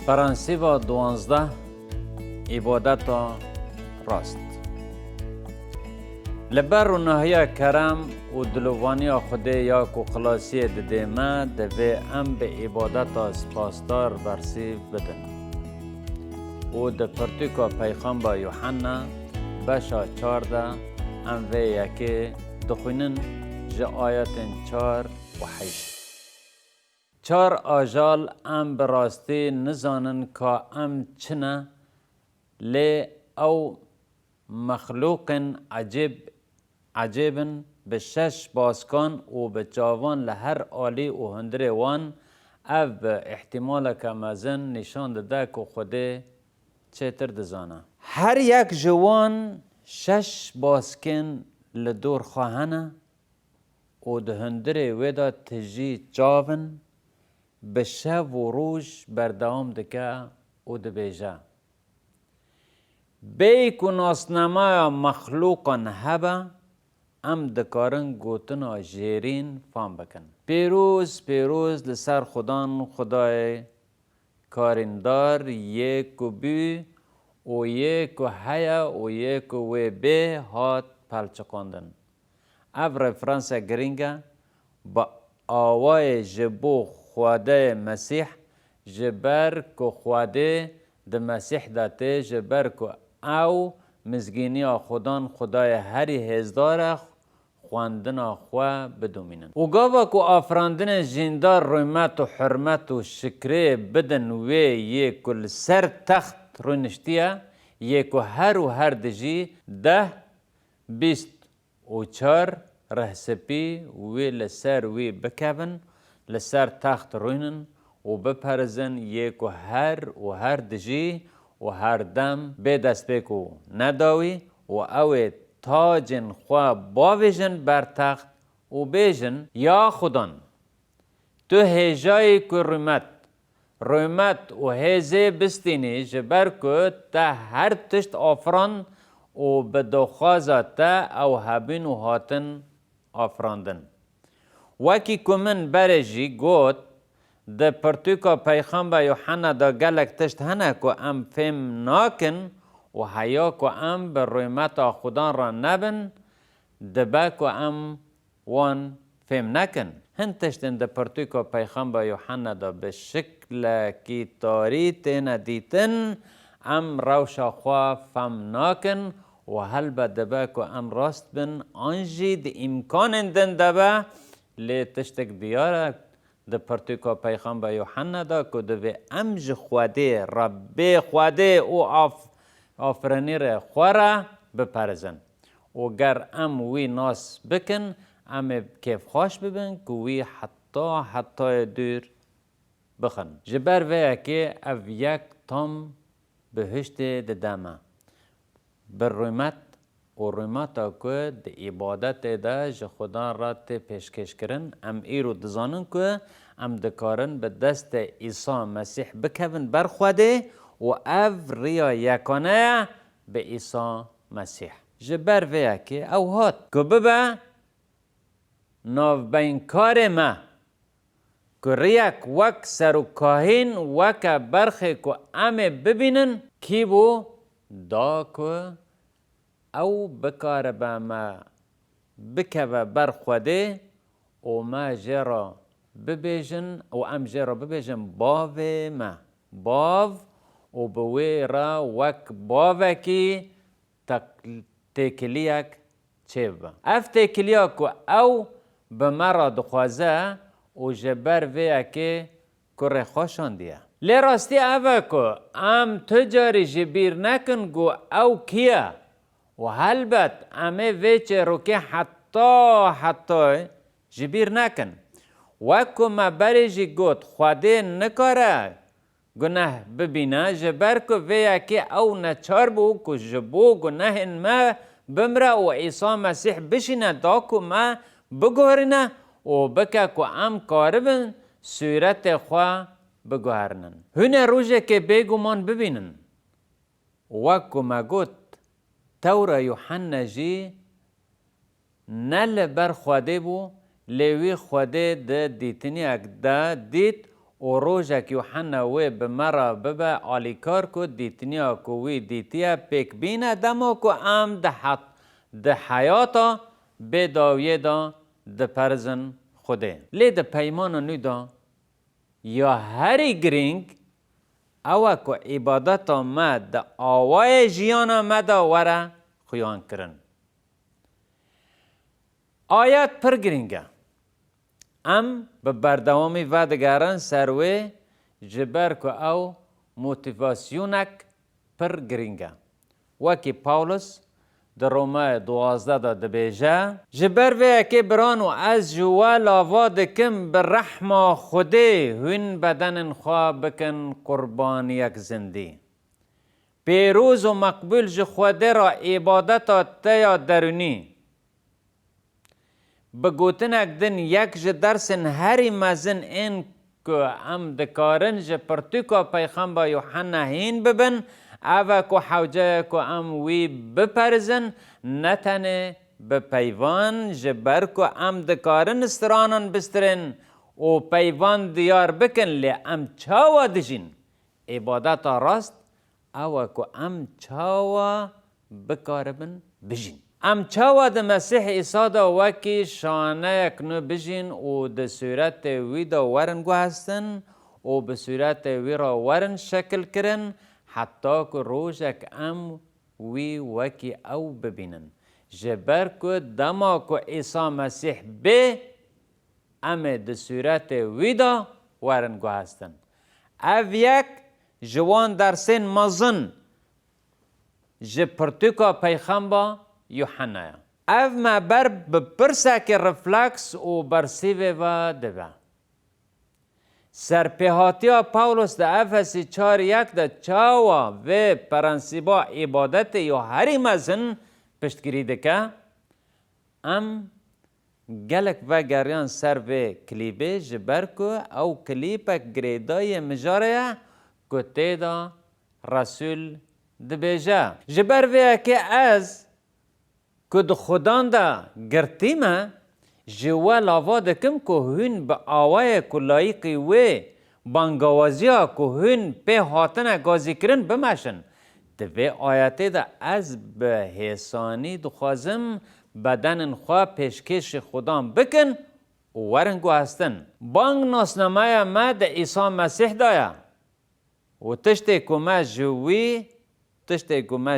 پرانسیبا 12 عبادت راست. لبر و نهیا کرم و دلوانی خدا یا کو خلاصی ددیمه دوی ام به عبادت سپاسدار برسی بدن. و د پرتوکا پیغمبر یوحنا بشا 14 ام وی یکی دخونن جه آیات 4 و 8. 4 آجال ام براستی نزانن که ام چنه لی او مخلوق عجیبن به 6 باسکان و به جاوان لهر آلی و هندره وان او به احتمال که مزن نشان داده که خوده چطور دزانه. هر یک جوان 6 باسکن لدور خواهنه و ده هندره ویدا تجی جاون به شب و روز بردوام دکه و ده بیجه. بیکو ناسنمای مخلوقان هبه ام دکارن گوتنا جیرین فام بکن. پیروز لسر خدای کارندار یکو بی و یکو حیا و یکو وی بی هات پلچقاندن. او رفرانس گرینگه با آوای جبو خواده مسیح جبر که خواده ده مسیح داته جبر که او مزگینی خدای هری هزدار خواندن خواه بدومینن. و گاوا که آفراندن جیندار رویمت و حرمت و شکره بدن وی یکل سر تخت رو نشتیه یکو هر دجی 10-24 رهسپی وی لسر وی بکبن لسر تخت روینن و بپرزن یکو هر دجی و هر دم به دست بکو نداوی و او تاجن خواه باویجن بر تخت و بیجن یا خودان تو هجای که رویمت و هزه بستینی جبر که تا هر تشت آفران و بدوخازا تا او هبین و هاتن آفراندن. وکی کمن برجی گوت ده پرتوکا پیغمبر یوحنا دا گلک تشت هنه که ام فهم ناکن و حیا که ام به رویمت خدا را نبن دبا که ام وان فهم نکن. هن تشتن ده پرتوکا پیغمبر یوحنا دا به شکل کی تاری تینا دیتن ام روشا خواه فهم ناکن و هل با دبا که ام راست بن آنجی ده امکان اندن دبا لی تشتک دیاره ده پرتوکا پیغمبر یوحنا دا که دوی امج خواده رب خواده و آفرینیر خواره بپرزن و گر ام وی ناس بکن ام کیف خوش ببین که وی حتی دور بخن. جبر وی که او یک تام بهشت ددامه بر رویمت و رویمت که ده عبادت ده جه خدا را ته پیشکش کرن ام ایرو دزانن که ام دکارن به دست عیسی مسیح بکون برخواده و او ریا یکانه به عیسی مسیح. جبر وی که او هات که ببا ناو بین کار ما که ریک وک سر و کاهین وک برخی که ام ببینن کی بو دا که او بکار با ما بکوه برخواده و ما جرا ببیجن و ام جرا ببیجن باو ما باو و بوی را وک باو کی تکلیک چه با اف تکلیک او بمرا دخوازه و جبر وی که کره خوشان دیه لی راستی اوه که ام تجاری جبیر نکن گو او کیه و هلبت امه ویچه رو که حتی جبیر نکن وکو ما بریجی گوت خواده نکاره گناه ببینه جبر که ویا که او نچار بو که جبو گناه ما بمره و عیسی مسیح بشینه دا که ما بگوهرنه و بکه که ام کاربن صورت خواه بگوهرنن هنه روژه که بگومان ببینن وکو ما گوت تورا یوحنا جی نل بر خواده بو لیوی خواده ده دیتنی اک ده دید و روژک یوحنا وی بمرا ببه آلیکار کو دیتنیا کو وی دیتیا پیک بینه دما کو ام ده حیاتا به داویه دا ده پرزن خوده. لی ده پیمان نو دا یا هری گرینگ او که عبادتا ما ده آوای جیانا ما دا وره خویان کرن. آیت پر گرینگه ام به بردوامی و دگران سروی جبر که او موتیواسیونک پر گرینگه وکی پاولوس در رومای 12 دا دبیجه جبر وی که برانو از جوا لاوا دکم به رحم خوده هون بدن خواه بکن قربان یک زندی پیروز و مقبول جو خوده را عبادت تیا درونی بگوتنک دن یک ج درسن هری مزن این که ام دکارن ج پرتوکا پیغمبر یوحنا هین ببن اوه که حوجه که ام وی بپرزن نتنه بپیوان جبر که ام دکارن استرانان بسترن و پیوان دیار بکن لی ام چاوا دجین عبادت راست اوه که ام چاوا بکاربن بجین ام چاوا ده مسیح عیسی دا وکی شانه کنو بجین و ده صورت وی دا ورن گو هستن و به صورت وی را ورن شکل کرن حتی که روزک ام وی وکی او ببینن جبر که دما که عیسی مسیح به ام ده صورت وی دا ورن گو هستن او یک جوان در سن مزن جپرتوکا پیغمبر یوحنا او ما بر بپرسه که رفلکس و برسیوه و دبه سرپیهاتیا پاولوس ده افسی 4:1 ده چاوا و پرنسیبا عبادت یا هری مزن پشتگیری دکه ام گلک و گریان سر و کلیبه جبر که او کلیپک گریدای مجاره که تیدا رسول دبیجه جبر وی که از که ده خودان ده گرتیمه جوا لاوا دکم که هون به آوای کلایقی و بانگوازیا که هون به هاتن گازی کرن بمشن دوی آیته ده از به حسانی دخوازم بدن خواه پیشکش خودان بکن و ورنگو هستن بانگ ناسنمای ما ده عیسی مسیح دایا و تشتی که ما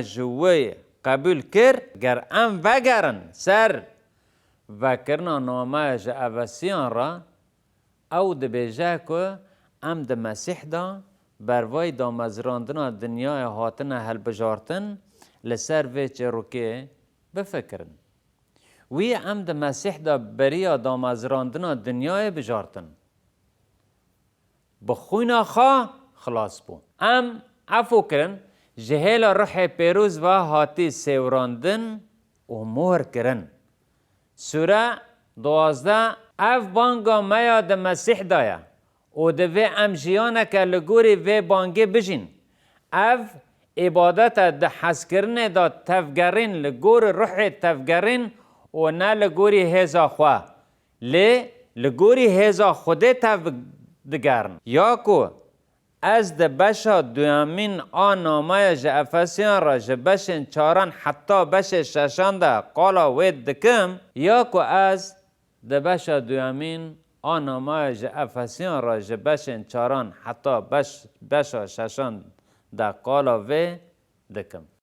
جوی قبول کر گر ام وگرن سر و کرنا نامه جا اوسیان را او ده بیجه که ام ده مسیح دا بروای دا مزراندنا دنیای هاتن هل بجارتن لسر ویچ روکه بفکرن وی ام ده مسیح دا بریا دا مزراندنا دنیای بجارتن بخوینا خواه خلاص بو ام عفو کرن جهیل روح پیروز و هاتی سیوراندن و مهر کرن سوره 12 اف بانگا میا ده مسیح دایا و ده وی ام جیانه که لگوری وی بانگی بجین اف عبادت ده حس کرنه دا تفگرین لگور روح تفگرین و نه لگوری هزا خواه لگوری هزا خوده تفگرن یا کو از ده بشا دویامین آنامای جه افسیان را جه بشن چاران حتی بش ششان ده قالا وید دکم یا که از ده بشا دویامین آنامای جه افسیان را جه بشن چاران حتی بشا ششان ده قالا وید دکم